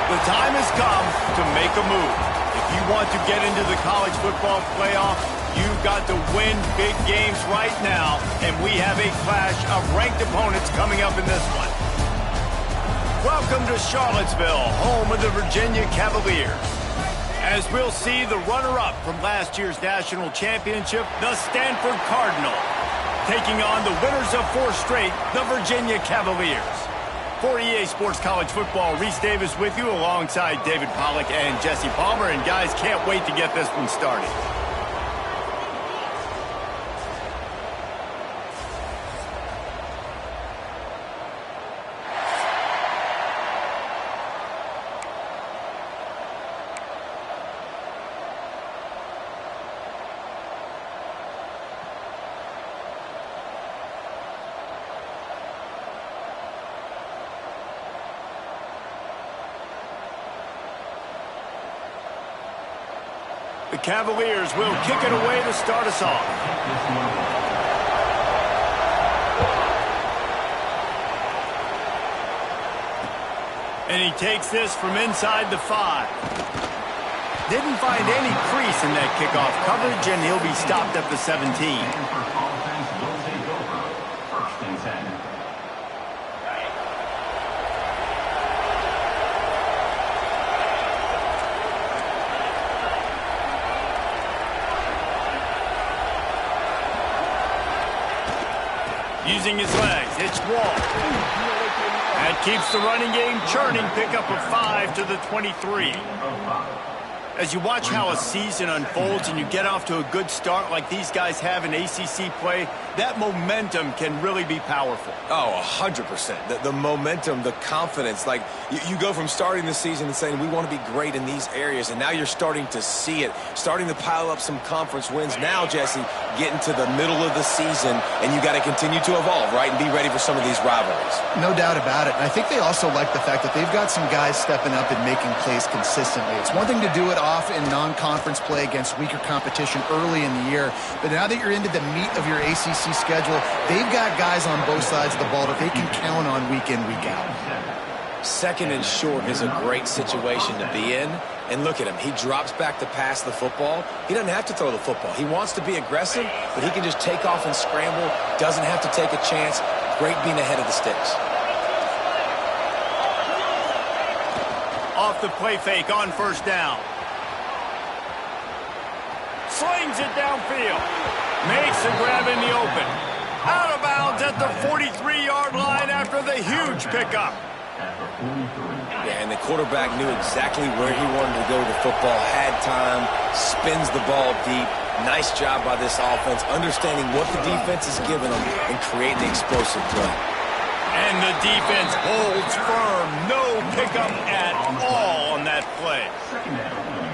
The time has come to make a move. If you want to get into the college football playoff, you've got to win big games right now, and we have a clash of ranked opponents coming up in this one. Welcome to Charlottesville, home of the Virginia Cavaliers. As we'll see the runner-up from last year's national championship, the Stanford Cardinal, taking on the winners of 4 straight, the Virginia Cavaliers. For EA Sports College Football, Reese Davis with you alongside David Pollack and Jesse Palmer. And guys, can't wait to get this one started. The Cavaliers will kick it away to start us off. And he takes this from inside the 5. Didn't find any crease in that kickoff coverage, and he'll be stopped at the 17. Using his legs, it's Wall. That keeps the running game churning. Pickup of 5 to the 23. As you watch how a season unfolds and you get off to a good start like these guys have in ACC play, that momentum can really be powerful. Oh, 100%. The momentum, the confidence. Like, you go from starting the season and saying, we want to be great in these areas, and now you're starting to see it, starting to pile up some conference wins. Now, Jesse, getting to the middle of the season, and you got to continue to evolve, right, and be ready for some of these rivalries. No doubt about it. And I think they also like the fact that they've got some guys stepping up and making plays consistently. It's one thing to do it off in non-conference play against weaker competition early in the year, but now that you're into the meat of your ACC schedule, they've got guys on both sides of the ball that they can count on week in, week out. Second and short is a great situation to be in. And look at him. He drops back to pass the football. He doesn't have to throw the football. He wants to be aggressive, but he can just take off and scramble. Doesn't have to take a chance. Great being ahead of the sticks. Off the play fake on first down. Slings it downfield. Makes the grab in the open. Out of bounds at the 43-yard line after the huge pickup. Yeah, and the quarterback knew exactly where he wanted to go with the football, had time, spins the ball deep. Nice job by this offense, understanding what the defense is giving them and creating the explosive play. And the defense holds firm. No pickup at all on that play.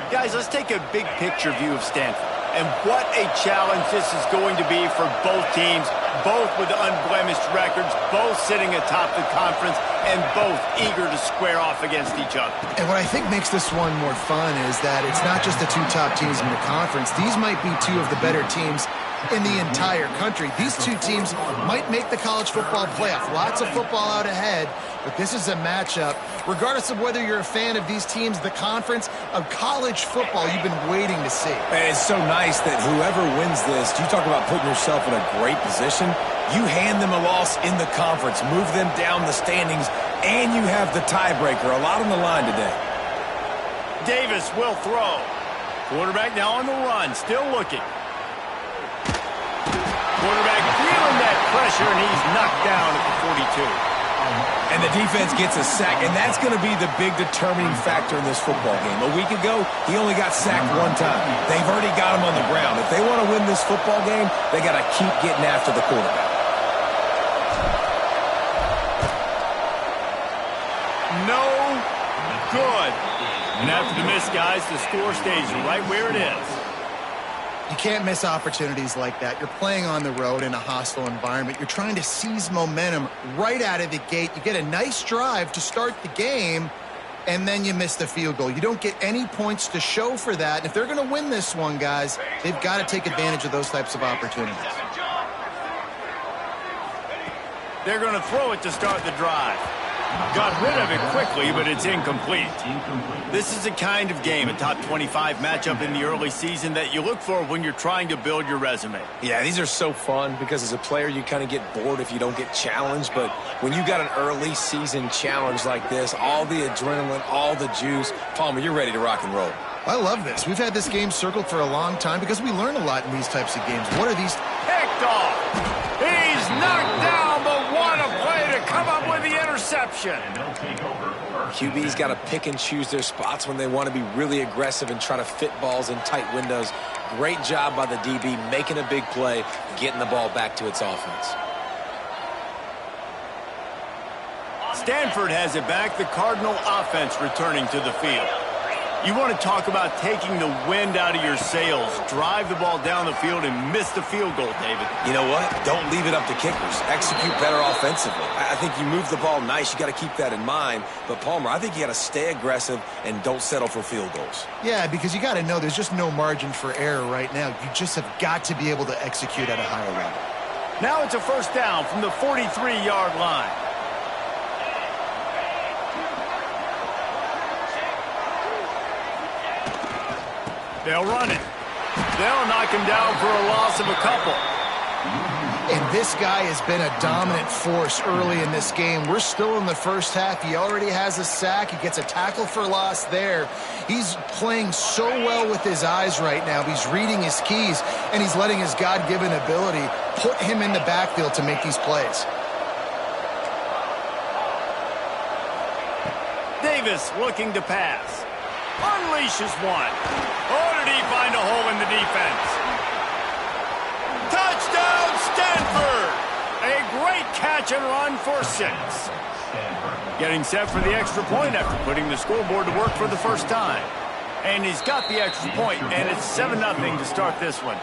Guys, let's take a big picture view of Stanford. And what a challenge this is going to be for both teams, both with unblemished records, both sitting atop the conference, and both eager to square off against each other. And what I think makes this one more fun is that it's not just the two top teams in the conference. These might be two of the better teams in the entire country. These two teams might make the college football playoff. Lots of football out ahead, but this is a matchup. Regardless of whether you're a fan of these teams, the conference of college football you've been waiting to see. And it's so nice that whoever wins this, you talk about putting yourself in a great position, you hand them a loss in the conference, move them down the standings, and you have the tiebreaker. A lot on the line today. Davis will throw. Quarterback now on the run, still looking. Quarterback feeling that pressure, and he's knocked down at the 42. And the defense gets a sack, and that's going to be the big determining factor in this football game. A week ago, he only got sacked one time. They've already got him on the ground. If they want to win this football game, they got to keep getting after the quarterback. No good. And after the miss, guys, the score stays right where it is. You can't miss opportunities like that. You're playing on the road in a hostile environment. You're trying to seize momentum right out of the gate. You get a nice drive to start the game, and then you miss the field goal. You don't get any points to show for that. And if they're going to win this one, guys, they've got to take advantage of those types of opportunities. They're going to throw it to start the drive. Got rid of it quickly, but it's incomplete. This is a kind of game, a top 25 matchup in the early season that you look for when you're trying to build your resume. Yeah, these are so fun because as a player, you kind of get bored if you don't get challenged. But when you got an early season challenge like this, all the adrenaline, all the juice, Palmer, you're ready to rock and roll. I love this. We've had this game circled for a long time because we learn a lot in these types of games. What are these? Picked off. He's knocked down, but what a play to come up with the interception. QB's got to pick and choose their spots when they want to be really aggressive and try to fit balls in tight windows. Great job by the DB making a big play, getting the ball back to its offense. Stanford has it back. The Cardinal offense returning to the field. You want to talk about taking the wind out of your sails. Drive the ball down the field and miss the field goal, David. You know what? Don't leave it up to kickers. Execute better offensively. I think you move the ball nice. You got to keep that in mind. But, Palmer, I think you got to stay aggressive and don't settle for field goals. Yeah, because you got to know there's just no margin for error right now. You just have got to be able to execute at a higher level. Now it's a first down from the 43-yard line. They'll run it. They'll knock him down for a loss of a couple. And this guy has been a dominant force early in this game. We're still in the first half. He already has a sack. He gets a tackle for loss there. He's playing so well with his eyes right now. He's reading his keys, and he's letting his God-given ability put him in the backfield to make these plays. Davis looking to pass. Unleashes one. Oh, did he find a hole in the defense? Touchdown, Stanford! A great catch and run for 6. Getting set for the extra point after putting the scoreboard to work for the first time. And he's got the extra point, and it's 7-0 to start this one.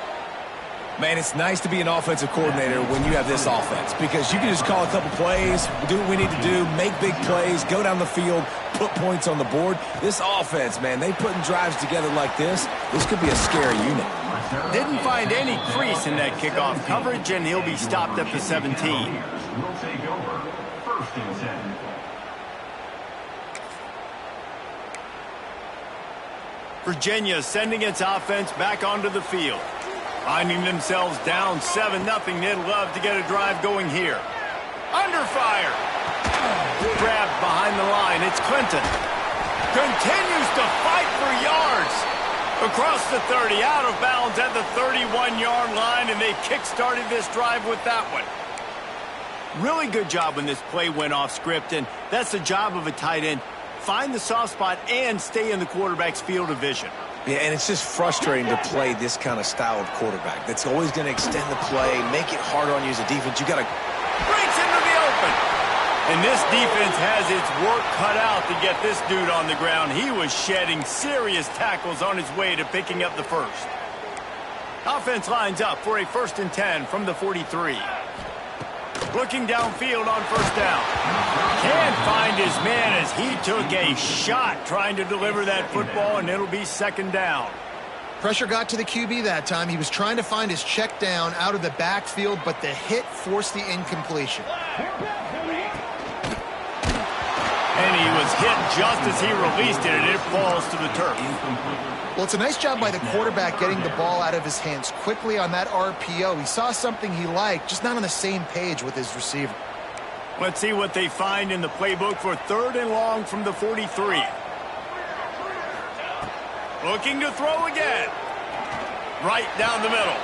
Man, it's nice to be an offensive coordinator when you have this offense because you can just call a couple plays, do what we need to do, make big plays, go down the field, put points on the board. This offense, man, they putting drives together like this could be a scary unit. Didn't find any crease in that kickoff coverage, and he'll be stopped at the 17. Will take over 1st and 10. Virginia sending its offense back onto the field. Finding themselves down 7-0, they'd love to get a drive going here. Under fire. Grabbed behind the line, it's Clinton. Continues to fight for yards. Across the 30, out of bounds at the 31-yard line, and they kick-started this drive with that one. Really good job when this play went off script, and that's the job of a tight end. Find the soft spot and stay in the quarterback's field of vision. Yeah, and it's just frustrating to play this kind of style of quarterback. That's always going to extend the play, make it harder on you as a defense. You got to breaks into the open. And this defense has its work cut out to get this dude on the ground. He was shedding serious tackles on his way to picking up the first. Offense lines up for a 1st and 10 from the 43. Looking downfield on 1st down. Can't find his man as he took a shot trying to deliver that football, and it'll be 2nd down. Pressure got to the QB that time. He was trying to find his check down out of the backfield, but the hit forced the incompletion. And he was hit just as he released it, and it falls to the turf. Well, it's a nice job by the quarterback getting the ball out of his hands quickly on that RPO. He saw something he liked, just not on the same page with his receiver. Let's see what they find in the playbook for 3rd and long from the 43. Looking to throw again. Right down the middle.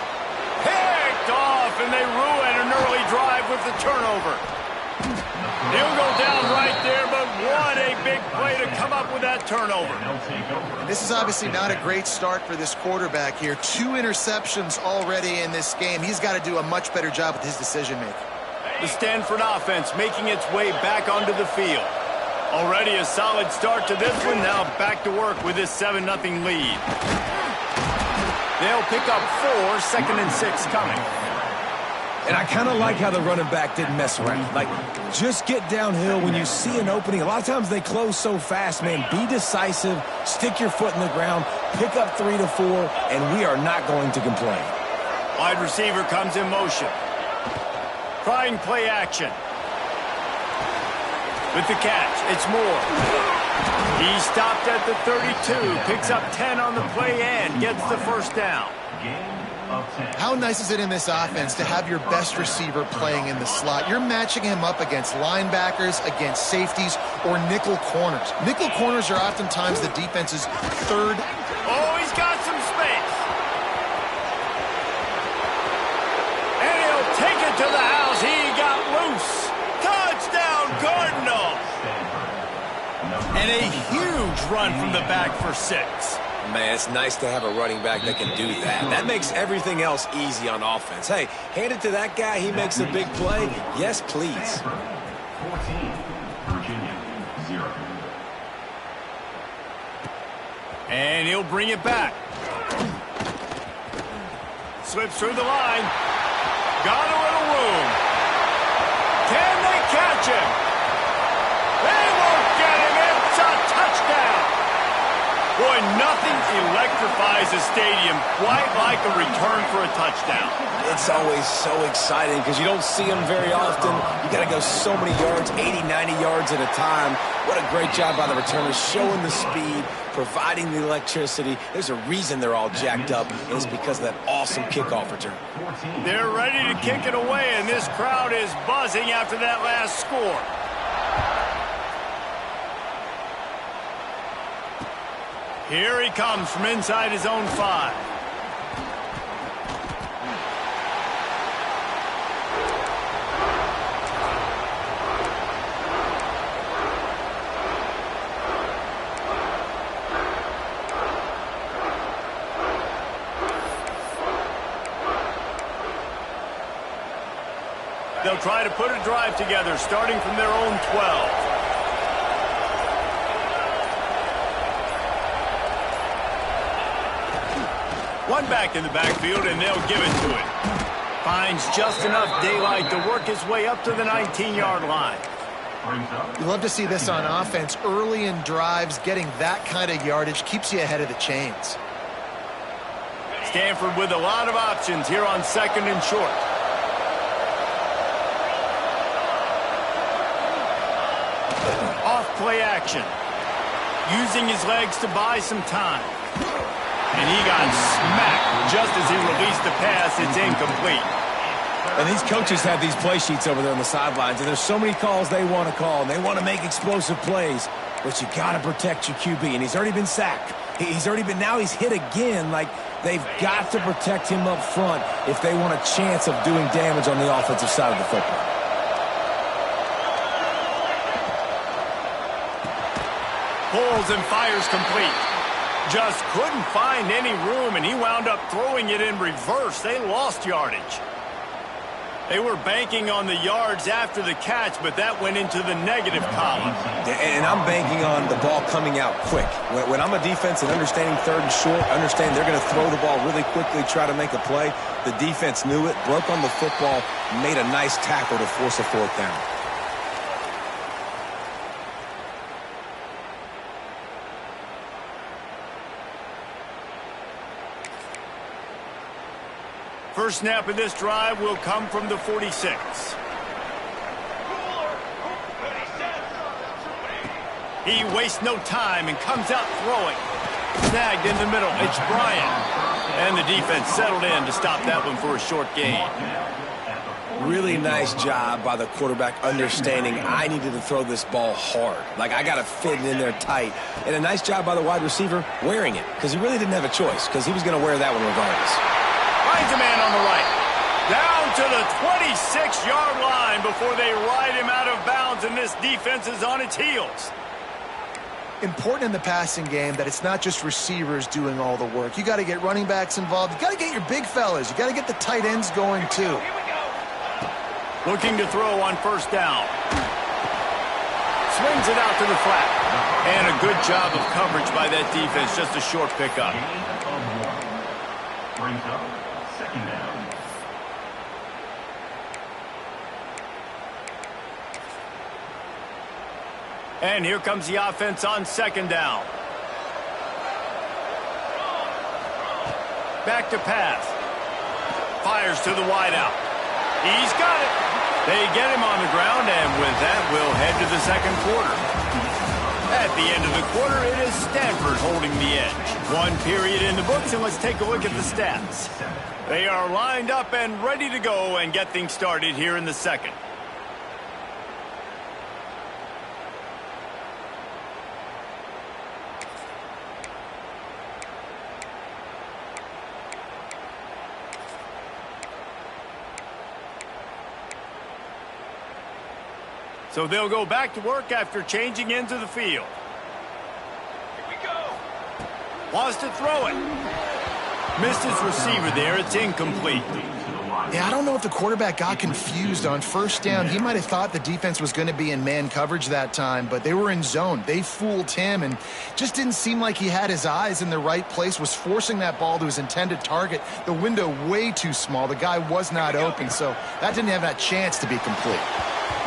Picked off, and they ruin an early drive with the turnover. He'll go down right there, but what a big play to come up with that turnover. This is obviously not a great start for this quarterback here. 2 interceptions already in this game. He's got to do a much better job with his decision-making. The Stanford offense making its way back onto the field. Already a solid start to this one. Now back to work with this 7-0 lead. They'll pick up 4, 2nd and 6 coming. And I kind of like how the running back didn't mess around. Like, just get downhill when you see an opening. A lot of times they close so fast, man. Be decisive, stick your foot in the ground, pick up 3 to 4, and we are not going to complain. Wide receiver comes in motion. Trying play action. With the catch, it's Moore. He stopped at the 32, picks up 10 on the play and gets the 1st down. How nice is it in this offense to have your best receiver playing in the slot? You're matching him up against linebackers, against safeties, or nickel corners. Nickel corners are oftentimes the defense's 3rd. Oh, he's got some space. And he'll take it to the house. He got loose. Touchdown, Cardinals. And a huge run from the back for 6. Man, it's nice to have a running back that can do that. That makes everything else easy on offense. Hey, hand it to that guy. He makes a big play. Yes, please. 14, Virginia, 0. And he'll bring it back. Slips through the line. Got a little room. Can they catch him? They won't get him. It's a touchdown. Boy, nothing electrifies a stadium quite like a return for a touchdown. It's always so exciting because you don't see them very often. You got to go so many yards, 80, 90 yards at a time. What a great job by the returners, showing the speed, providing the electricity. There's a reason they're all jacked up, and it's because of that awesome kickoff return. They're ready to kick it away, and this crowd is buzzing after that last score. Here he comes from inside his own 5. They'll they'll try to put a drive together, starting from their own 12. One back in the backfield, and they'll give it to him. Finds just enough daylight to work his way up to the 19-yard line. You love to see this on offense. Early in drives, getting that kind of yardage keeps you ahead of the chains. Stanford with a lot of options here on 2nd and short. Off play action. Using his legs to buy some time. And he got smacked just as he released the pass. It's incomplete. And these coaches have these play sheets over there on the sidelines, and there's so many calls they want to call, and they want to make explosive plays, but you got to protect your QB, and he's already been sacked. Now he's hit again. Like, they've got to protect him up front if they want a chance of doing damage on the offensive side of the football. Pulls and fires complete. Just couldn't find any room, and he wound up throwing it in reverse. They lost yardage. They were banking on the yards after the catch, but that went into the negative column. And I'm banking on the ball coming out quick. When I'm a defense and understanding 3rd and short, understand they're going to throw the ball really quickly, try to make a play. The defense knew it, broke on the football, made a nice tackle to force a 4th down. First snap of this drive will come from the 46. He wastes no time and comes out throwing. Snagged in the middle. It's Bryant. And the defense settled in to stop that one for a short gain. Really nice job by the quarterback understanding I needed to throw this ball hard. Like, I got to fit it in there tight. And a nice job by the wide receiver wearing it, because he really didn't have a choice, because he was going to wear that one regardless. Finds a man on the right. Down to the 26-yard line before they ride him out of bounds, and this defense is on its heels. Important in the passing game that it's not just receivers doing all the work. You got to get running backs involved. You got to get your big fellas. You got to get the tight ends going too. Looking to throw on 1st down. Swings it out to the flat. And a good job of coverage by that defense. Just a short pickup. Brings up 2nd down. And here comes the offense on 2nd down. Back to pass. Fires to the wideout. He's got it. They get him on the ground, and with that, we'll head to the 2nd quarter. At the end of the quarter, it is Stanford holding the edge. 1 period in the books, and let's take a look at the stats. They are lined up and ready to go and get things started here in the 2nd. So they'll go back to work after changing into the field. Here we go. Wants to throw it. Missed his receiver there. It's incomplete. Yeah, I don't know if the quarterback got confused on 1st down. He might have thought the defense was going to be in man coverage that time, but they were in zone. They fooled him and just didn't seem like he had his eyes in the right place, was forcing that ball to his intended target. The window way too small. The guy was not open, so that didn't have that chance to be complete.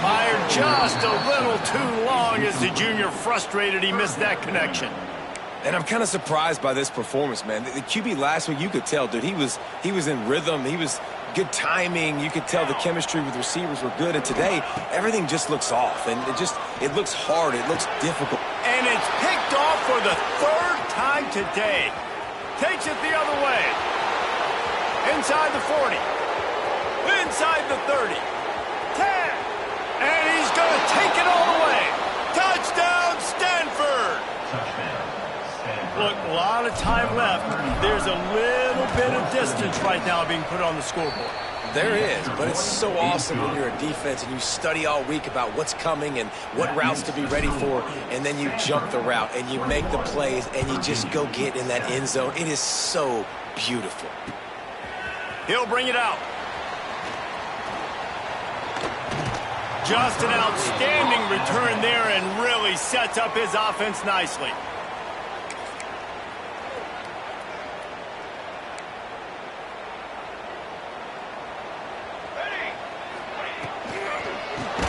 Fired just a little too long as the junior frustrated he missed that connection. And I'm kind of surprised by this performance, man. The QB last week, you could tell, dude, he was in rhythm. He was good timing. You could tell the chemistry with receivers were good. And today, everything just looks off. And it looks hard. It looks difficult. And it's picked off for the 3rd time today. Takes it the other way. Inside the 40. Inside the 30. 10. And he's going to take it all the way. Touchdown, Stanford. Touchdown. Look, a lot of time left. There's a little bit of distance right now being put on the scoreboard. There is, but it's so awesome when you're a defense and you study all week about what's coming and what routes to be ready for, and then you jump the route and you make the plays and you just go get in that end zone. It is so beautiful. He'll bring it out. Just an outstanding return there and really sets up his offense nicely.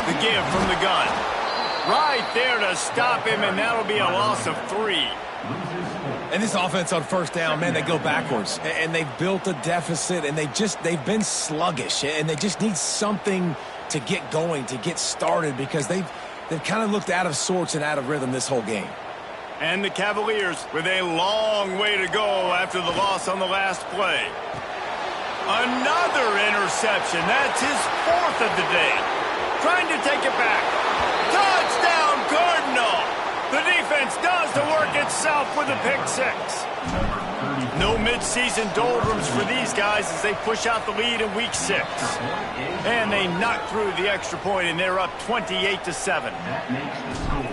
The give from the gun. Right there to stop him, and that'll be a loss of 3. And this offense on first down, man, they go backwards. And they've built a deficit, and they've been sluggish. And they just need something to get going, to get started, because they've kind of looked out of sorts and out of rhythm this whole game. And the Cavaliers with a long way to go after the loss on the last play. Another interception. That's his 4th of the day. Trying to take it back. Touchdown, Cardinal! The defense does the work itself with a pick 6. No midseason doldrums for these guys as they push out the lead in week 6. And they knock through the extra point, and they're up 28-7.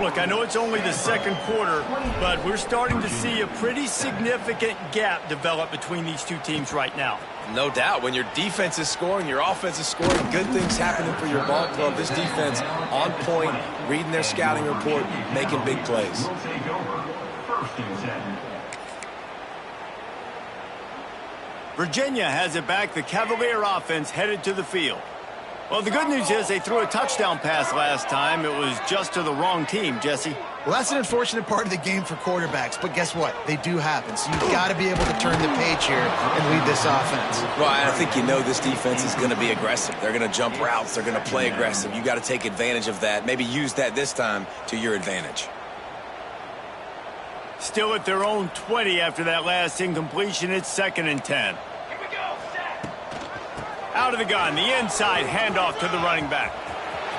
Look, I know it's only the second quarter, but we're starting to see a pretty significant gap develop between these two teams right now. No doubt. When your defense is scoring, your offense is scoring, good things happening for your ball club. This defense on point, reading their scouting report, making big plays. Will take over. 1st and 10. Virginia has it back. The Cavalier offense headed to the field. Well, the good news is they threw a touchdown pass last time. It was just to the wrong team, Jesse. Well, that's an unfortunate part of the game for quarterbacks, but guess what? They do happen, so you've got to be able to turn the page here and lead this offense. Well, I think you know this defense is going to be aggressive. They're going to jump routes. They're going to play aggressive. You got to take advantage of that. Maybe use that this time to your advantage. Still at their own 20 after that last incompletion. It's 2nd and 10. Out of the gun, the inside handoff to the running back.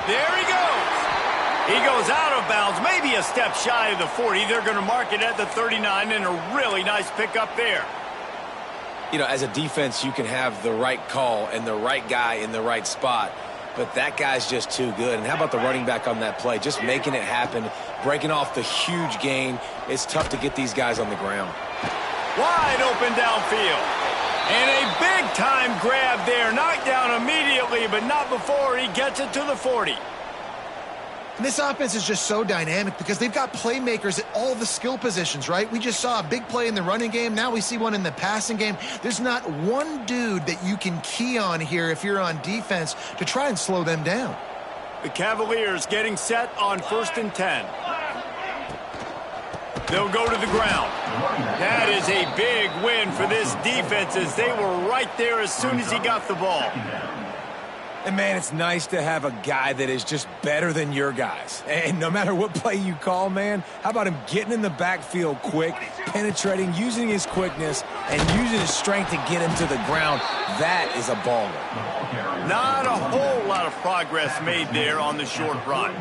There he goes. He goes out of bounds, maybe a step shy of the 40. They're going to mark it at the 39, and a really nice pickup there. You know, as a defense, you can have the right call and the right guy in the right spot, but that guy's just too good. And how about the running back on that play? Just making it happen, breaking off the huge gain. It's tough to get these guys on the ground. Wide open downfield. And a big-time grab there. Knocked down immediately, but not before he gets it to the 40. And this offense is just so dynamic because they've got playmakers at all the skill positions, right? We just saw a big play in the running game. Now we see one in the passing game. There's not one dude that you can key on here if you're on defense to try and slow them down. The Cavaliers getting set on 1st and 10. They'll go to the ground. That is a big win for this defense as they were right there as soon as he got the ball. And, man, it's nice to have a guy that is just better than your guys. And no matter what play you call, man, how about him getting in the backfield quick, penetrating, using his quickness, and using his strength to get him to the ground? That is a baller. Not a whole lot of progress made there on the short run.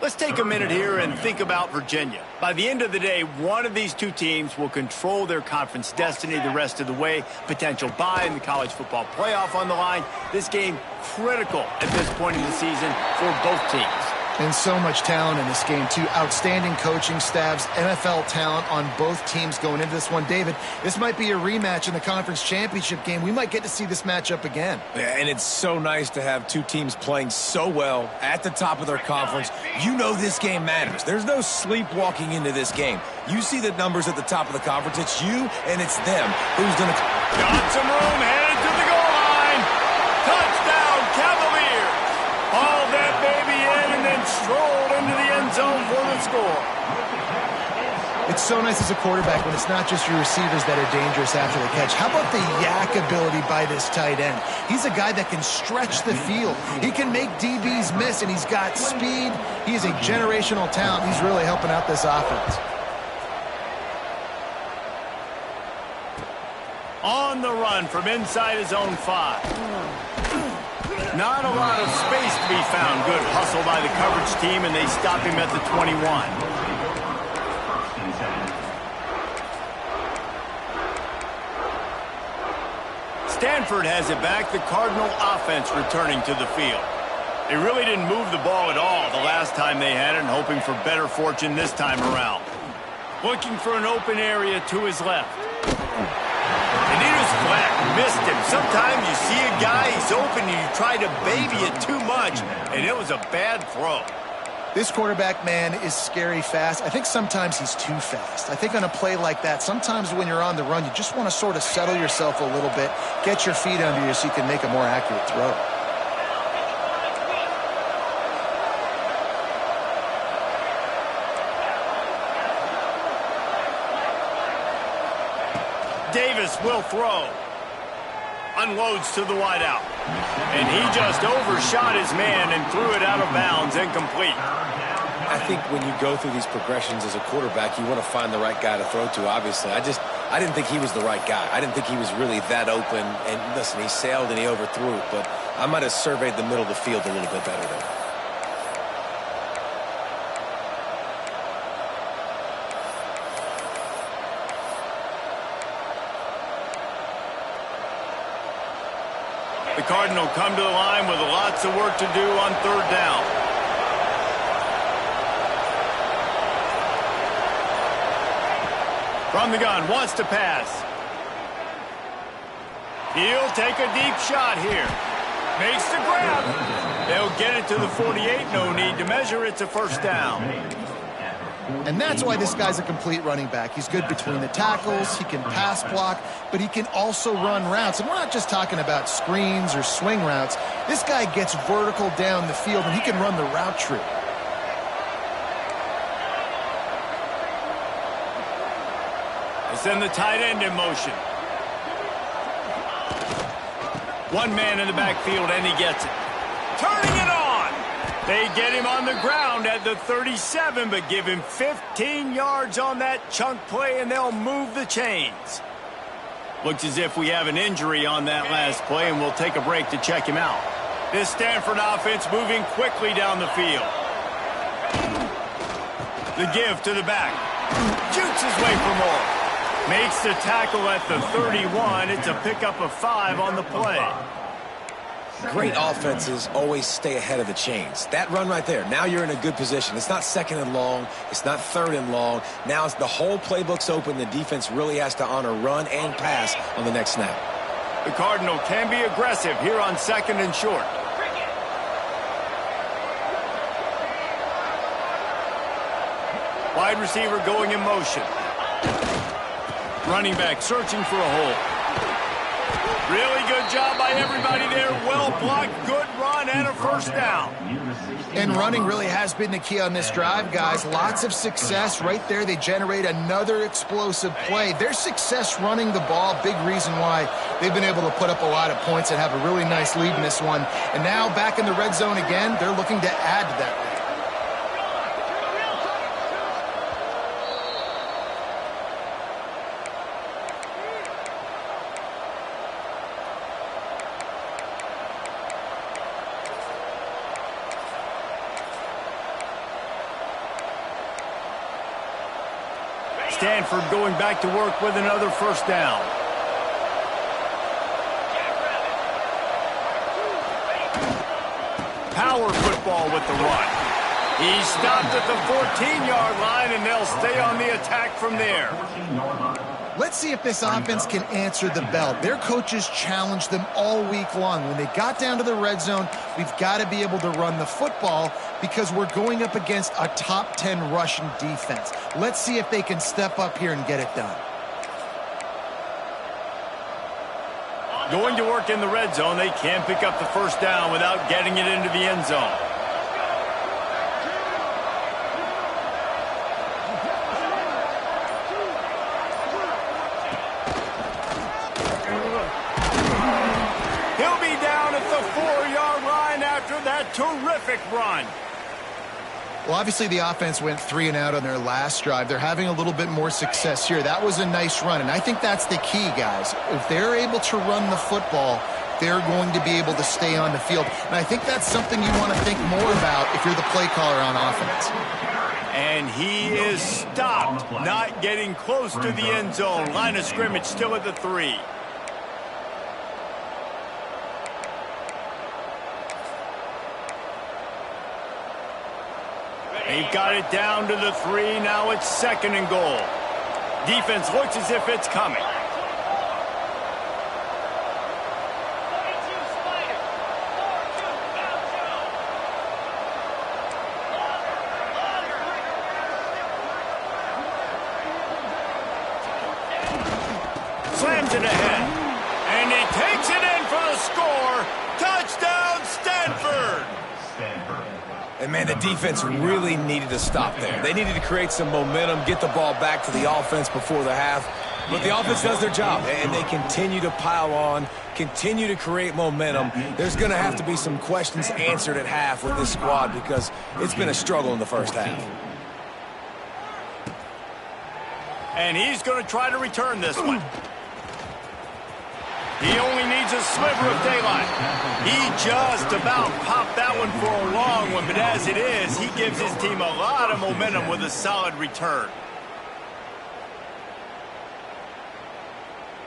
Let's take a minute here and think about Virginia. By the end of the day, one of these two teams will control their conference destiny the rest of the way. Potential bye in the college football playoff on the line. This game critical at this point in the season for both teams. And so much talent in this game, too. Outstanding coaching staffs, NFL talent on both teams going into this one. David, this might be a rematch in the conference championship game. We might get to see this matchup again. Yeah, and it's so nice to have two teams playing so well at the top of their conference. You know this game matters. There's no sleepwalking into this game. You see the numbers at the top of the conference. It's you and it's them. Who's going to... Got some room, headed to the goal line. Touchdown, Cavaliers. All that baby in and then strolled into the end zone for the score. It's so nice as a quarterback when it's not just your receivers that are dangerous after the catch. How about the yak ability by this tight end? He's a guy that can stretch the field. He can make DBs miss, and he's got speed. He is a generational talent. He's really helping out this offense. On the run from inside his own 5. Not a lot of space to be found. Good hustle by the coverage team, and they stop him at the 21. Stanford has it back. The Cardinal offense returning to the field. They really didn't move the ball at all the last time they had it, and hoping for better fortune this time around. Looking for an open area to his left. And he just flat, missed him. Sometimes you see a guy, he's open, and you try to baby it too much, and it was a bad throw. This quarterback, man, is scary fast. I think sometimes he's too fast. I think on a play like that, sometimes when you're on the run, you just want to sort of settle yourself a little bit, get your feet under you so you can make a more accurate throw. Davis will throw. Unloads to the wideout. And he just overshot his man and threw it out of bounds, incomplete. I think when you go through these progressions as a quarterback, you want to find the right guy to throw to, obviously. I didn't think he was the right guy. I didn't think he was really that open. And listen, he sailed and he overthrew it, but I might have surveyed the middle of the field a little bit better there. The Cardinal come to the line with lots of work to do on third down. From the gun, wants to pass. He'll take a deep shot here. Makes the grab. They'll get it to the 48. No need to measure. It's a first down. And that's why this guy's a complete running back. He's good between the tackles, he can pass block, but he can also run routes. And we're not just talking about screens or swing routes. This guy gets vertical down the field, and he can run the route tree. They send the tight end in motion. One man in the backfield, and he gets it. Turning it on. They get him on the ground at the 37, but give him 15 yards on that chunk play, and they'll move the chains. Looks as if we have an injury on that last play, and we'll take a break to check him out. This Stanford offense moving quickly down the field. The give to the back. Shoots his way for more. Makes the tackle at the 31. It's a pickup of 5 on the play. Great offenses always stay ahead of the chains. That run right there, now you're in a good position. It's not second and long. It's not third and long. Now the whole playbook's open. The defense really has to honor run and pass on the next snap. The Cardinal can be aggressive here on second and short. Wide receiver going in motion. Running back searching for a hole. Really good job by everybody there. Well blocked, good run, and a first down. And running really has been the key on this drive, guys. Lots of success right there. They generate another explosive play. Their success running the ball, big reason why they've been able to put up a lot of points and have a really nice lead in this one. And now back in the red zone again, they're looking to add to that lead. Stanford going back to work with another first down. Power football with the run. He stopped at the 14-yard line, and they'll stay on the attack from there. Let's see if this offense can answer the bell. Their coaches challenged them all week long. When they got down to the red zone, we've got to be able to run the football because we're going up against a top 10 Russian defense. Let's see if they can step up here and get it done. Going to work in the red zone, they can pick up the first down without getting it into the end zone. Terrific run. Well, obviously the offense went 3 and out on their last drive. They're having a little bit more success here. That was a nice run, and I think that's the key, guys. If they're able to run the football, they're going to be able to stay on the field. And I think that's something you want to think more about if you're the play caller on offense. And he is stopped, not getting close to the end zone. Line of scrimmage still at the 3. They've got it down to the 3. Now it's second and goal. Defense looks as if it's coming. sends it ahead. And he takes it in for the score. Touchdown, Stanford. And, man, the defense really needed to stop there. They needed to create some momentum, get the ball back to the offense before the half. But the offense does their job, and they continue to pile on, continue to create momentum. There's going to have to be some questions answered at half with this squad because it's been a struggle in the first half. And he's going to try to return this one. He only needs a sliver of daylight. He just about popped that one for a long one, but as it is, he gives his team a lot of momentum with a solid return.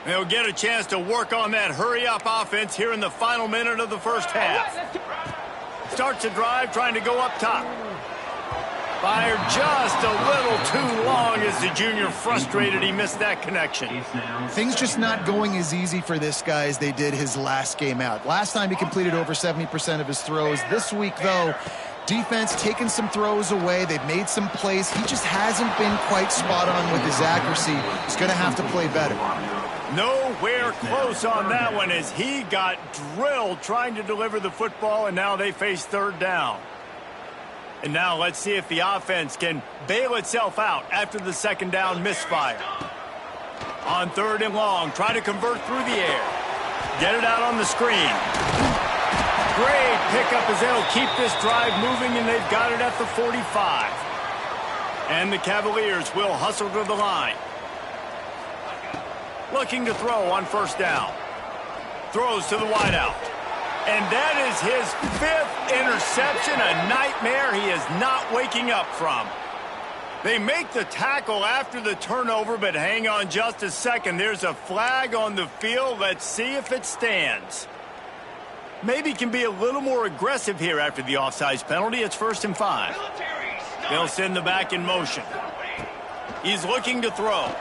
They'll get a chance to work on that hurry-up offense here in the final minute of the first half. Starts a drive trying to go up top. Fired just a little too long as the junior frustrated he missed that connection. Things just not going as easy for this guy as they did his last game out. Last time he completed over 70% of his throws. This week, though, defense taking some throws away. They've made some plays. He just hasn't been quite spot on with his accuracy. He's going to have to play better. Nowhere close on that one as he got drilled trying to deliver the football, and now they face third down. And now let's see if the offense can bail itself out after the second down misfire. On third and long, try to convert through the air. Get it out on the screen. Great pickup as they'll keep this drive moving, and they've got it at the 45. And the Cavaliers will hustle to the line. Looking to throw on first down. Throws to the wideout. And that is his 5th interception, a nightmare he is not waking up from. They make the tackle after the turnover, but hang on just a second. There's a flag on the field. Let's see if it stands. Maybe can be a little more aggressive here after the offsides penalty. It's 1st and 5. They'll send the back in motion. He's looking to throw.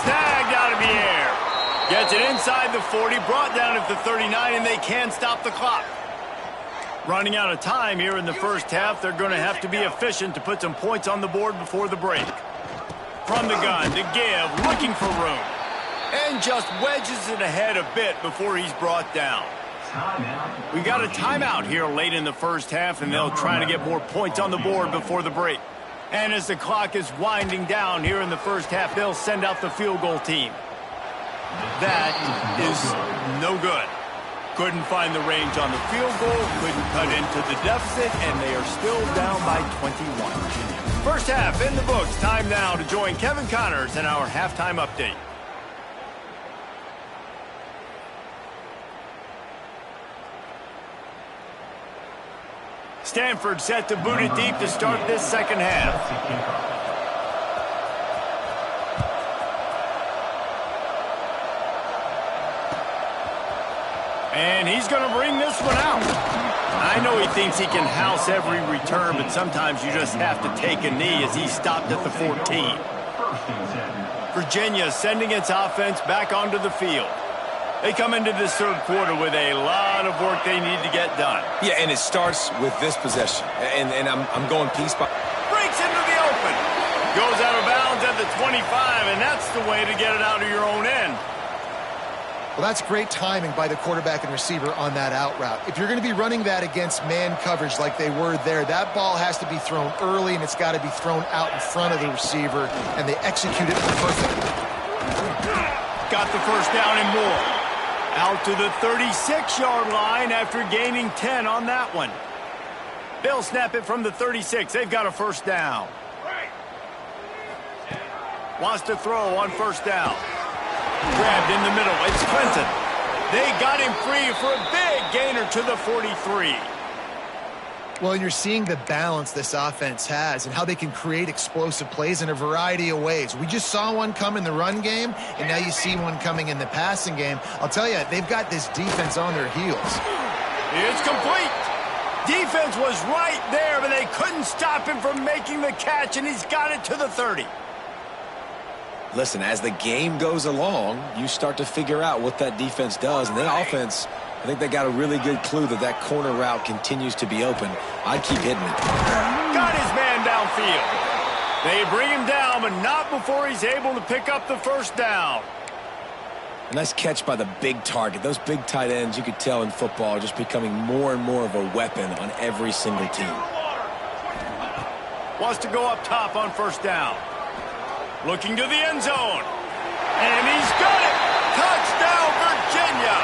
Snagged out of the air. Gets it inside the 40, brought down at the 39, and they can't stop the clock. Running out of time here in the first half. They're going to have to be efficient to put some points on the board before the break. From the gun to give, looking for room. And just wedges it ahead a bit before he's brought down. We got a timeout here late in the first half, and they'll try to get more points on the board before the break. And as the clock is winding down here in the first half, they'll send out the field goal team. That is no good. Couldn't find the range on the field goal, couldn't cut into the deficit, and they are still down by 21. First half in the books. Time now to join Kevin Connors in our halftime update. Stanford set to boot it deep to start this second half. And he's going to bring this one out. I know he thinks he can house every return, but sometimes you just have to take a knee as he stopped at the 14. Virginia sending its offense back onto the field. They come into this third quarter with a lot of work they need to get done. Yeah, and it starts with this possession. And I'm going piece by... Breaks into the open. Goes out of bounds at the 25, and that's the way to get it out of your own end. Well, that's great timing by the quarterback and receiver on that out route. If you're going to be running that against man coverage like they were there, that ball has to be thrown early, and it's got to be thrown out in front of the receiver, and they execute it perfectly. Got the first down and more. Out to the 36-yard line after gaining 10 on that one. They'll snap it from the 36. They've got a first down. Wants to throw on first down. Grabbed in the middle. It's Clinton. They got him free for a big gainer to the 43. Well, and you're seeing the balance this offense has and how they can create explosive plays in a variety of ways. We just saw one come in the run game, and now you see one coming in the passing game. I'll tell you, they've got this defense on their heels. It's complete. Defense was right there, but they couldn't stop him from making the catch, and he's got it to the 30. Listen, as the game goes along, you start to figure out what that defense does, and that offense... I think they got a really good clue that that corner route continues to be open. I'd keep hitting it. Got his man downfield. They bring him down, but not before he's able to pick up the first down. A nice catch by the big target. Those big tight ends, you could tell in football, are just becoming more and more of a weapon on every single team. Wants to go up top on first down. Looking to the end zone. And he's got it! Touchdown, Virginia!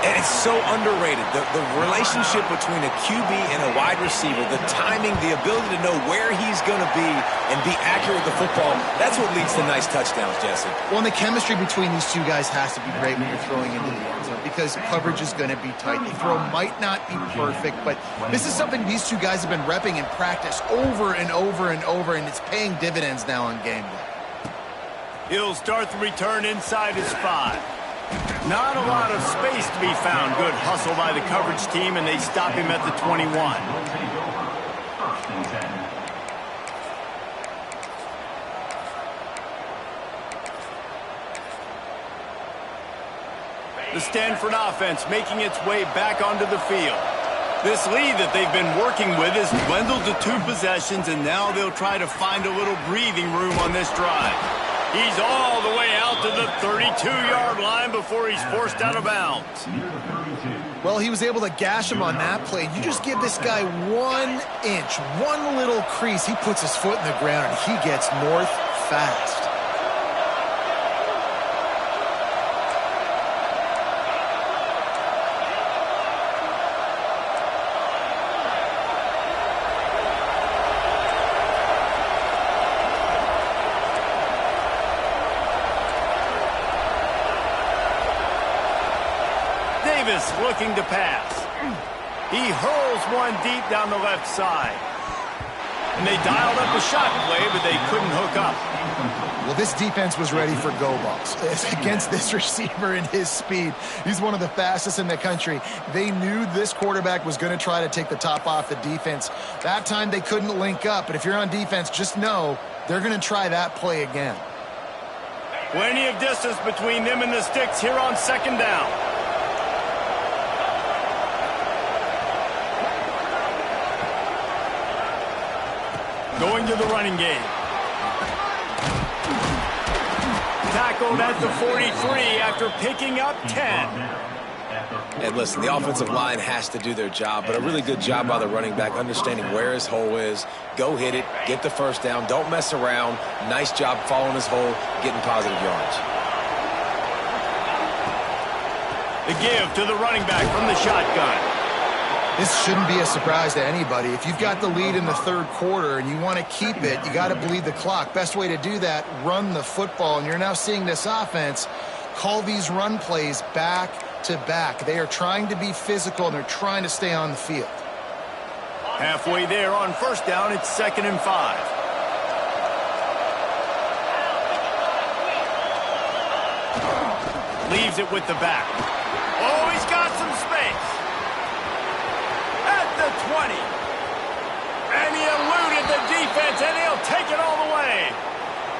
And it's so underrated. The relationship between a QB and a wide receiver, the timing, the ability to know where he's going to be and be accurate with the football, that's what leads to nice touchdowns, Jesse. Well, and the chemistry between these two guys has to be great when you're throwing into the end zone because coverage is going to be tight. The throw might not be perfect, but this is something these two guys have been repping in practice over and over and over, and it's paying dividends now on game day. He'll start the return inside his 5. Not a lot of space to be found. Good hustle by the coverage team, and they stop him at the 21. The Stanford offense making its way back onto the field. This lead that they've been working with has dwindled to 2 possessions, and now they'll try to find a little breathing room on this drive. He's all the way out to the 32-yard line before he's forced out of bounds. Well, he was able to gash him on that play. You just give this guy 1 inch, one little crease. He puts his foot in the ground, and he gets north fast. Davis looking to pass. He hurls one deep down the left side. And they dialed up a shot play, but they couldn't hook up. Well, this defense was ready for go balls. Against this receiver and his speed, he's one of the fastest in the country. They knew this quarterback was going to try to take the top off the defense. That time they couldn't link up, but if you're on defense, just know they're going to try that play again. Plenty of distance between them and the sticks here on second down. Going to the running game. Tackled at the 43 after picking up 10. And listen, the offensive line has to do their job, but a really good job by the running back understanding where his hole is. Go hit it, get the first down, don't mess around. Nice job following his hole, getting positive yards. The give to the running back from the shotgun. This shouldn't be a surprise to anybody. If you've got the lead in the third quarter and you want to keep it, you got to bleed the clock. Best way to do that, run the football. And you're now seeing this offense call these run plays back to back. They are trying to be physical, and they're trying to stay on the field. Halfway there on first down, it's 2nd and 5. Leaves it with the back. Oh, he's got some space. At the 20. And he eluded the defense, and he'll take it all the way.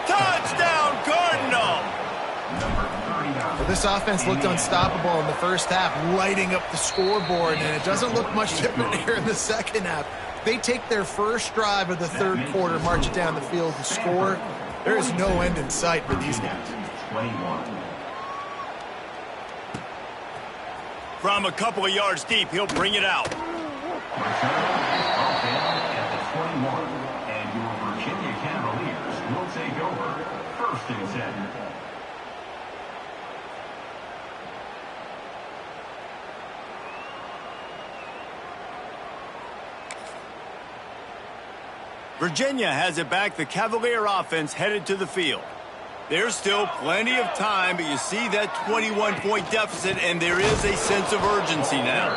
Touchdown, Cardinal. Well, this offense looked unstoppable in the first half, lighting up the scoreboard, and it doesn't look much different here in the second half. They take their first drive of the third quarter, march it down the field, and score. There is no end in sight for these guys. From a couple of yards deep, he'll bring it out. At the 21, and your Virginia Cavaliers will take over 1st and 10. Virginia has it back. The Cavalier offense headed to the field. There's still plenty of time, but you see that 21-point deficit, and there is a sense of urgency now.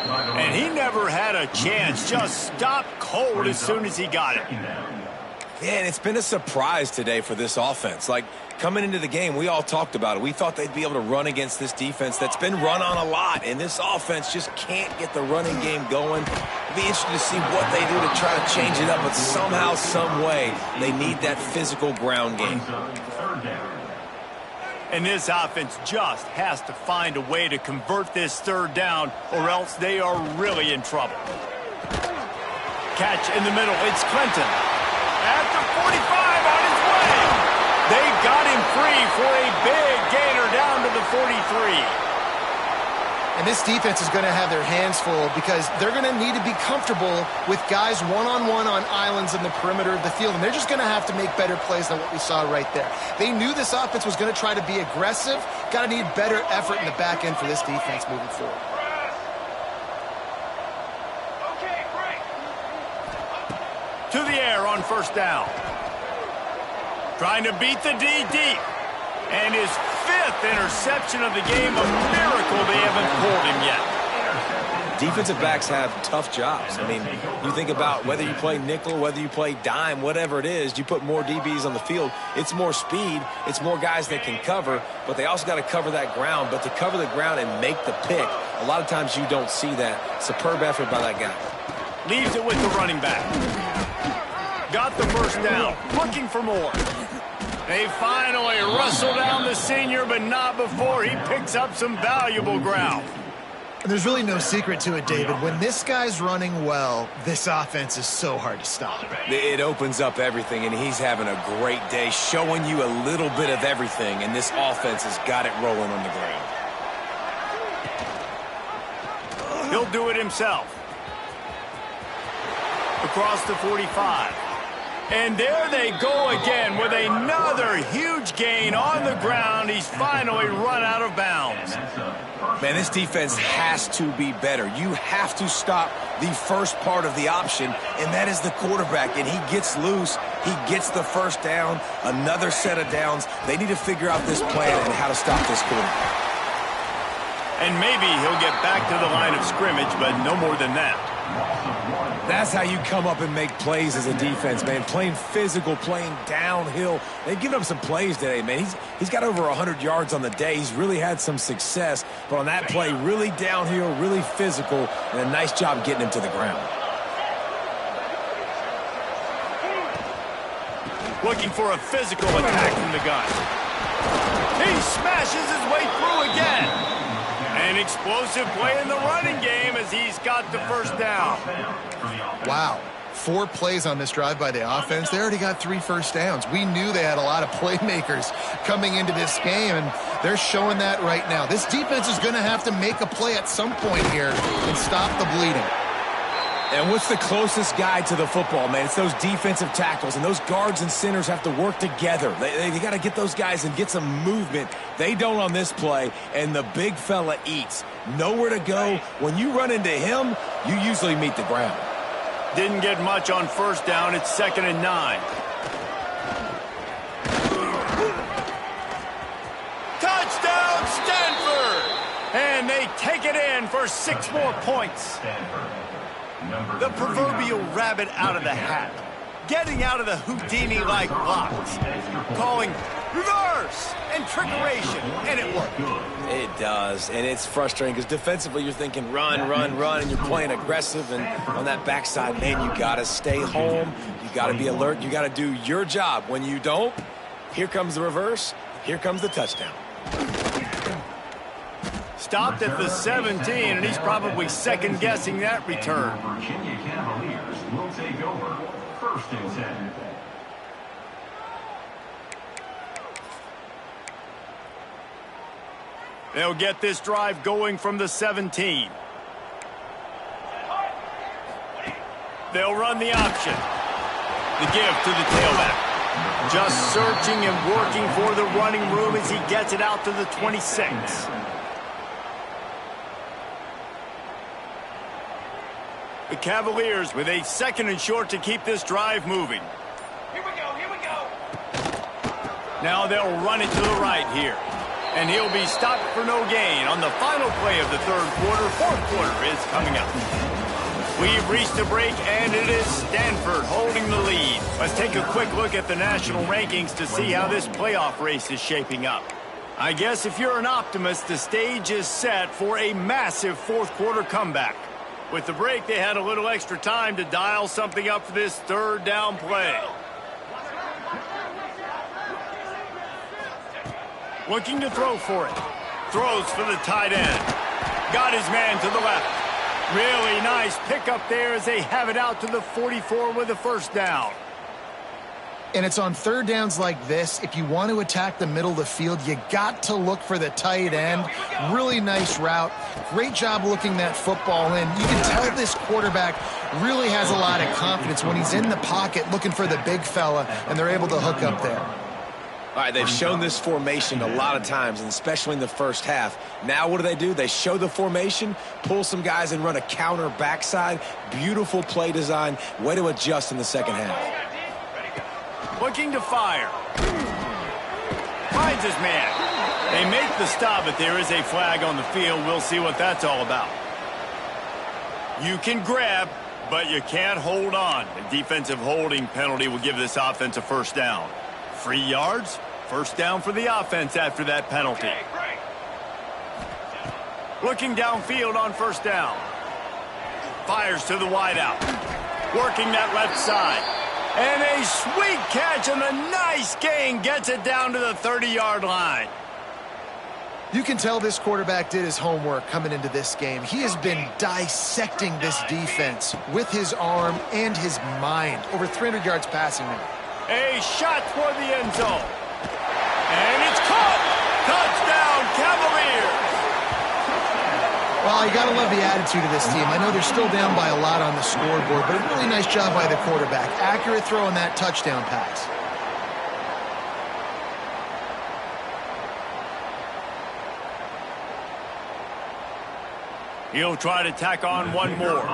And he never had a chance. Just stopped cold as soon as he got it. Yeah, and it's been a surprise today for this offense. Like, coming into the game, we all talked about it. We thought they'd be able to run against this defense that's been run on a lot, and this offense just can't get the running game going. It'll be interesting to see what they do to try to change it up, but somehow, some way, they need that physical ground game. And this offense just has to find a way to convert this third down, or else they are really in trouble. Catch in the middle. It's Clinton. At the 45 on his way. They got him free for a big gainer down to the 43. And this defense is going to have their hands full because they're going to need to be comfortable with guys one-on-one on islands in the perimeter of the field. And they're just going to have to make better plays than what we saw right there. They knew this offense was going to try to be aggressive. Got to need better effort in the back end for this defense moving forward. To the air on first down. Trying to beat the D deep. And his 5th interception of the game, a miracle they haven't pulled him yet. Defensive backs have tough jobs. I mean, you think about whether you play nickel, whether you play dime, whatever it is, you put more DBs on the field. It's more speed. It's more guys that can cover, but they also got to cover that ground. But to cover the ground and make the pick, a lot of times you don't see that. Superb effort by that guy. Leaves it with the running back. Got the first down. Looking for more. They finally wrestle down the senior, but not before he picks up some valuable ground. And there's really no secret to it, David. When this guy's running well, this offense is so hard to stop. It opens up everything, and he's having a great day, showing you a little bit of everything, and this offense has got it rolling on the ground. He'll do it himself. Across the 45. And there they go again with another huge gain on the ground. He's finally run out of bounds. Man, this defense has to be better. You have to stop the first part of the option, and that is the quarterback. And he gets loose. He gets the first down, another set of downs. They need to figure out this plan and how to stop this quarterback. And maybe he'll get back to the line of scrimmage, but no more than that. That's how you come up and make plays as a defense, man. Playing physical, playing downhill. They've given up some plays today, man. He's got over 100 yards on the day. He's really had some success. But on that play, really downhill, really physical, and a nice job getting him to the ground. Looking for a physical attack from the gun. He smashes his way through again. An explosive play in the running game as he's got the first down. Wow. 4 plays on this drive by the offense. They already got 3 first downs. We knew they had a lot of playmakers coming into this game, and they're showing that right now. This defense is going to have to make a play at some point here and stop the bleeding. And what's the closest guy to the football, man? It's those defensive tackles, and those guards and centers have to work together. They got to get those guys and get some movement. They don't on this play, and the big fella eats. Nowhere to go. When you run into him, you usually meet the ground. Didn't get much on first down. It's 2nd and 9. Touchdown, Stanford! And they take it in for 6 more points. The proverbial rabbit out of the hat. Getting out of the Houdini-like blocks. Calling reverse and trickeration, and it worked. It does, and it's frustrating because defensively you're thinking run, run, run, and you're playing aggressive, and on that backside, man, you got to stay home. You got to be alert. You got to do your job. When you don't, here comes the reverse. Here comes the touchdown. Stopped at the 17, and he's probably second-guessing that return. Virginia Cavaliers will take over 1st and 10. They'll get this drive going from the 17. They'll run the option. The give to the tailback. Just searching and working for the running room as he gets it out to the 26. The Cavaliers with a 2nd and short to keep this drive moving. Here we go, here we go. Now they'll run it to the right here. And he'll be stopped for no gain on the final play of the 3rd quarter. 4th quarter is coming up. We've reached a break, and it is Stanford holding the lead. Let's take a quick look at the national rankings to see how this playoff race is shaping up. I guess if you're an optimist, the stage is set for a massive 4th quarter comeback. With the break, they had a little extra time to dial something up for this 3rd down play. Looking to throw for it. Throws for the tight end. Got his man to the left. Really nice pickup there as they have it out to the 44 with a first down. And it's on third downs like this. If you want to attack the middle of the field, you got to look for the tight end. Really nice route. Great job looking that football in. You can tell this quarterback really has a lot of confidence when he's in the pocket looking for the big fella, and they're able to hook up there. All right, they've shown this formation a lot of times, and especially in the first half. Now what do? They show the formation, pull some guys and run a counter backside. Beautiful play design. Way to adjust in the second half. Looking to fire. Finds his man. They make the stop, but there is a flag on the field. We'll see what that's all about. You can grab, but you can't hold on. A defensive holding penalty will give this offense a first down. 3 yards, first down for the offense after that penalty. Looking downfield on first down. Fires to the wideout. Working that left side. And a sweet catch and a nice gain gets it down to the 30-yard line. You can tell this quarterback did his homework coming into this game. He has been dissecting this defense with his arm and his mind. Over 300 yards passing now. A shot toward the end zone. And it's caught. Touchdown, Cavaliers. Well, you got to love the attitude of this team. I know they're still down by a lot on the scoreboard, but a really nice job by the quarterback. Accurate throw on that touchdown pass. He'll try to tack on one more.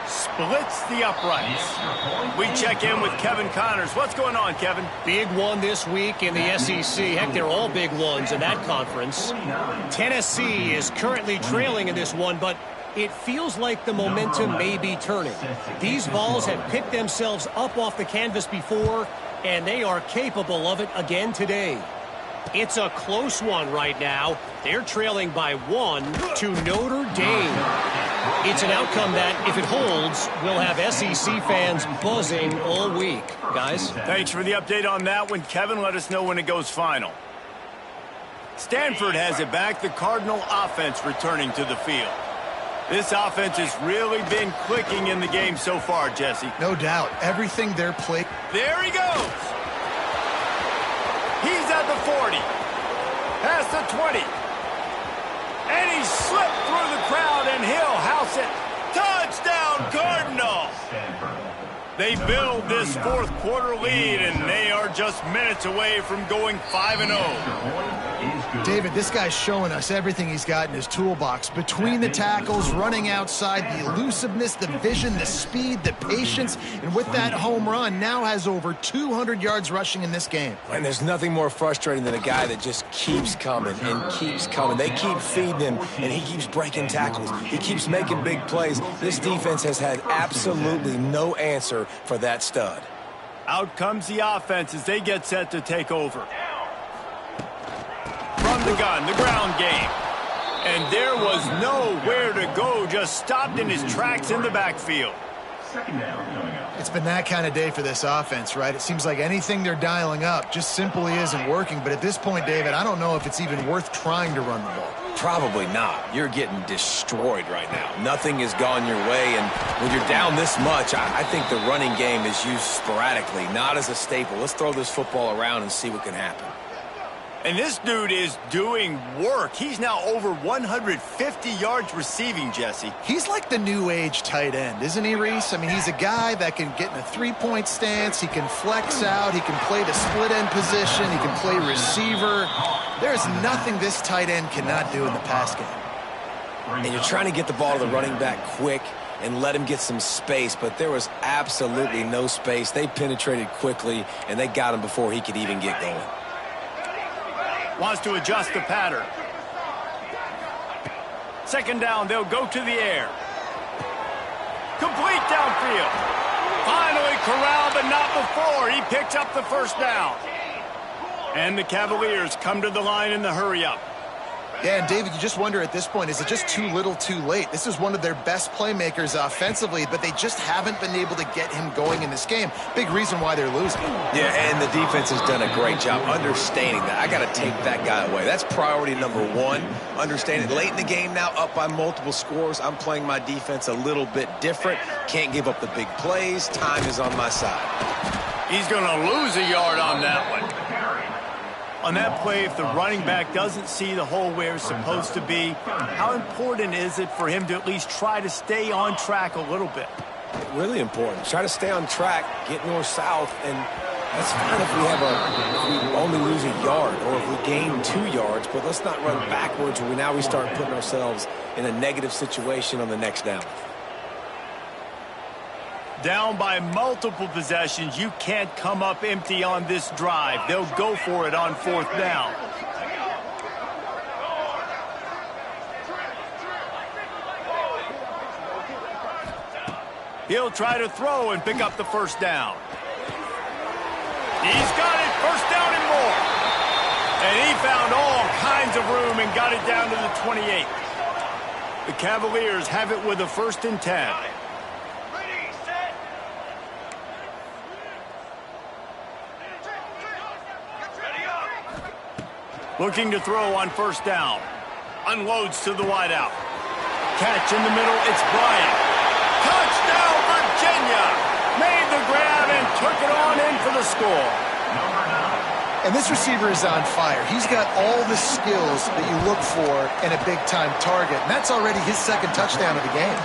Splits the uprights. We check in with Kevin Connors. What's going on, Kevin? Big one this week in the SEC. Heck, they're all big ones in that conference. Tennessee is currently trailing in this one, but it feels like the momentum may be turning. These Vols have picked themselves up off the canvas before, and they are capable of it again today. It's a close one right now. They're trailing by 1 to Notre Dame. It's an outcome that, if it holds, will have SEC fans buzzing all week. Guys? Thanks for the update on that one, Kevin. Let us know when it goes final. Stanford has it back. The Cardinal offense returning to the field. This offense has really been clicking in the game so far, Jesse. No doubt. Everything they're playing. There he goes. He's at the 40. Past the 20. And he slipped through the crowd, and he'll house it. Touchdown, Cardinal! They build this fourth quarter lead, and they are just minutes away from going 5-0. David, this guy's showing us everything he's got in his toolbox. Between the tackles, running outside, the elusiveness, the vision, the speed, the patience, and with that home run, now has over 200 yards rushing in this game. And there's nothing more frustrating than a guy that just keeps coming and keeps coming. They keep feeding him, and he keeps breaking tackles. He keeps making big plays. This defense has had absolutely no answer for that stud. Out comes the offense as they get set to take over. From the gun, the ground game. And there was nowhere to go, just stopped in his tracks in the backfield. It's been that kind of day for this offense, right? It seems like anything they're dialing up just simply isn't working. But at this point, David, I don't know if it's even worth trying to run the ball. Probably not. You're getting destroyed right now. Nothing has gone your way, and when you're down this much, I think the running game is used sporadically, not as a staple. Let's throw this football around and see what can happen. And this dude is doing work. He's now over 150 yards receiving, Jesse. He's like the new age tight end, isn't he, Reese? I mean, he's a guy that can get in a three-point stance. He can flex out. He can play the split end position. He can play receiver. There's nothing this tight end cannot do in the pass game. And you're trying to get the ball to the running back quick and let him get some space, but there was absolutely no space. They penetrated quickly, and they got him before he could even get going. Wants to adjust the pattern. Second down, they'll go to the air. Complete downfield. Finally corralled, but not before. He picks up the first down. And the Cavaliers come to the line in the hurry-up. Yeah, and David, you just wonder at this point, is it just too little too late? This is one of their best playmakers offensively, but they just haven't been able to get him going in this game. Big reason why they're losing. Yeah, and the defense has done a great job understanding that. I got to take that guy away. That's priority number one. Understanding late in the game now, up by multiple scores, I'm playing my defense a little bit different. Can't give up the big plays. Time is on my side. He's going to lose a yard on that one. On that play, if the running back doesn't see the hole where it's supposed to be, how important is it for him to at least try to stay on track a little bit? Really important. Try to stay on track, get north-south, and that's fine if we only lose a yard or if we gain 2 yards, but let's not run backwards where now we start putting ourselves in a negative situation on the next down. Down by multiple possessions, you can't come up empty on this drive. They'll go for it on 4th down. He'll try to throw and pick up the 1st down. He's got it, 1st down and more. And he found all kinds of room and got it down to the 28. The Cavaliers have it with a 1st and 10. Looking to throw on 1st down. Unloads to the wideout. Catch in the middle, it's Bryant. Touchdown, Virginia! Made the grab and took it on in for the score. And this receiver is on fire. He's got all the skills that you look for in a big-time target. And that's already his 2nd touchdown of the game.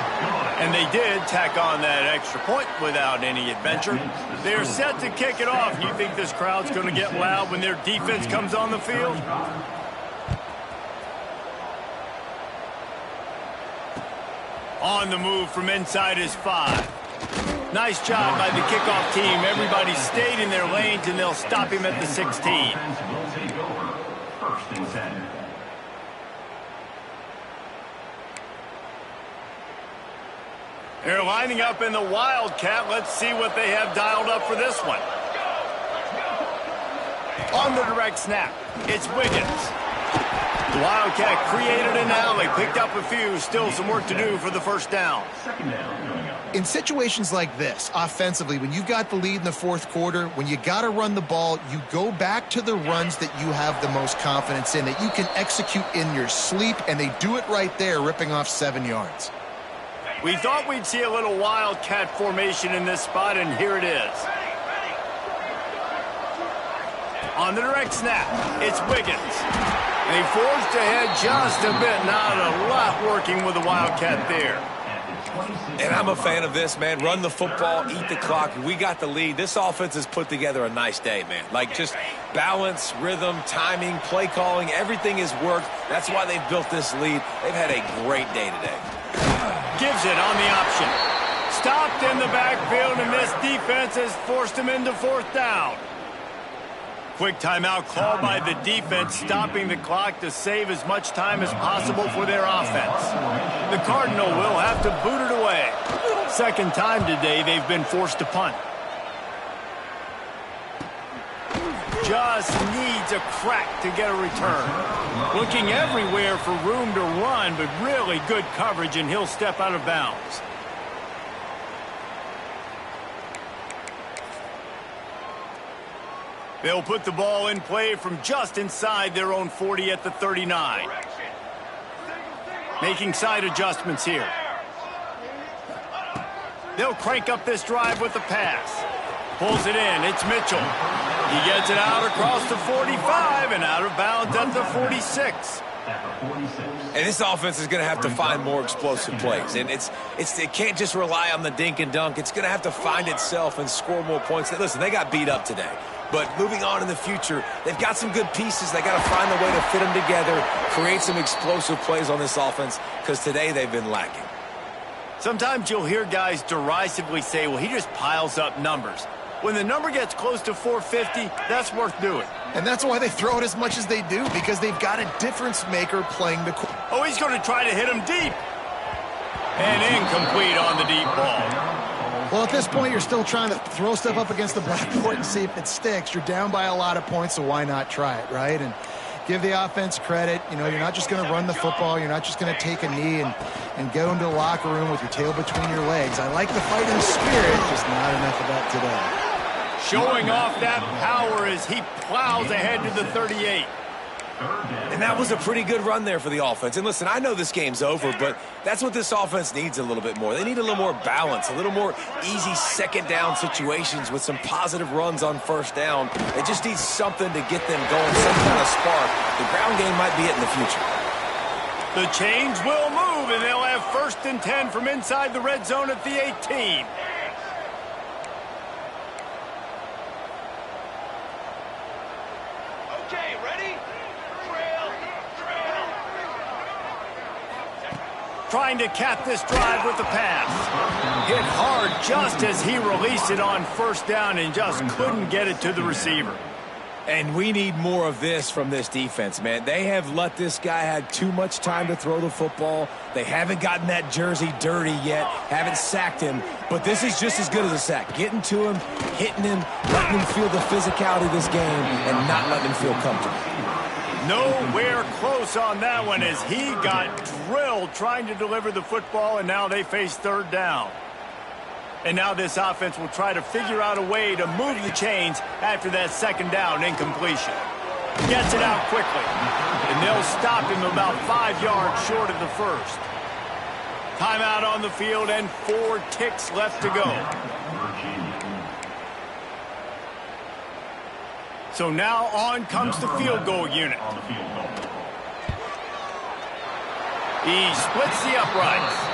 And they did tack on that extra point without any adventure. They're set to kick it off. You think this crowd's going to get loud when their defense comes on the field? On the move from inside his 5. Nice job by the kickoff team. Everybody stayed in their lanes, and they'll stop him at the 16. They're lining up in the Wildcat. Let's see what they have dialed up for this one. On the direct snap, it's Wiggins. The Wildcat created an alley, picked up a few, still some work to do for the 1st down. In situations like this, offensively, when you've got the lead in the 4th quarter, when you got to run the ball, you go back to the runs that you have the most confidence in, that you can execute in your sleep, and they do it right there, ripping off 7 yards. We thought we'd see a little Wildcat formation in this spot, and here it is. On the direct snap, it's Wiggins. They forged ahead just a bit. Not a lot working with the Wildcat there. And I'm a fan of this, man. Run the football, eat the clock. We got the lead. This offense has put together a nice day, man. Like, just balance, rhythm, timing, play calling, everything has worked. That's why they've built this lead. They've had a great day today. Gives it on the option. Stopped in the backfield, and this defense has forced him into 4th down. Quick timeout called by the defense, stopping the clock to save as much time as possible for their offense. The Cardinal will have to boot it away. 2nd time today they've been forced to punt. Just needs a crack to get a return. Looking everywhere for room to run, but really good coverage, and he'll step out of bounds. They'll put the ball in play from just inside their own 40 at the 39. Making side adjustments here. They'll crank up this drive with the pass. Pulls it in. It's Mitchell. He gets it out across the 45 and out of bounds at the 46. And this offense is going to have to find more explosive plays. And it can't just rely on the dink and dunk. It's going to have to find itself and score more points. Listen, they got beat up today. But moving on in the future, they've got some good pieces. They got to find a way to fit them together, create some explosive plays on this offense, because today they've been lacking. Sometimes you'll hear guys derisively say, well, he just piles up numbers. When the number gets close to 450, that's worth doing. And that's why they throw it as much as they do, because they've got a difference maker playing the... Oh, he's going to try to hit him deep. And incomplete on the deep ball. Well, at this point, you're still trying to throw stuff up against the blackboard and see if it sticks. You're down by a lot of points, so why not try it, right? And give the offense credit. You know, you're not just going to run the football. You're not just going to take a knee and go into the locker room with your tail between your legs. I like the fighting spirit, just not enough of that today. Showing off that power as he plows ahead to the 38. And that was a pretty good run there for the offense. And listen, I know this game's over, but that's what this offense needs a little bit more. They need a little more balance, a little more easy second down situations with some positive runs on first down. They just need something to get them going, some kind of spark. The ground game might be it in the future. The chains will move, and they'll have 1st and 10 from inside the red zone at the 18. Okay, ready? Trying to cap this drive with the pass. Hit hard just as he released it on 1st down and just couldn't get it to the receiver. And we need more of this from this defense, man. They have let this guy have too much time to throw the football. They haven't gotten that jersey dirty yet, haven't sacked him. But this is just as good as a sack. Getting to him, hitting him, letting him feel the physicality of this game, and not letting him feel comfortable. Nowhere close on that one as he got drilled trying to deliver the football, and now they face 3rd down. And now this offense will try to figure out a way to move the chains after that 2nd down incompletion. Gets it out quickly, and they'll stop him about 5 yards short of the 1st. Timeout on the field and 4 ticks left to go. So now on comes the field goal unit. He splits the uprights.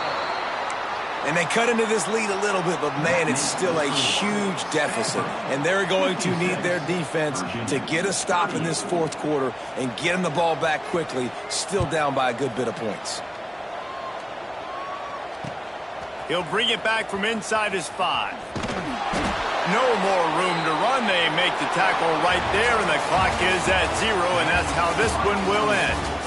And they cut into this lead a little bit, but, man, it's still a huge deficit. And they're going to need their defense to get a stop in this 4th quarter and get them the ball back quickly, still down by a good bit of points. He'll bring it back from inside his 5. No more room to run. They make the tackle right there, and the clock is at 0, and that's how this one will end.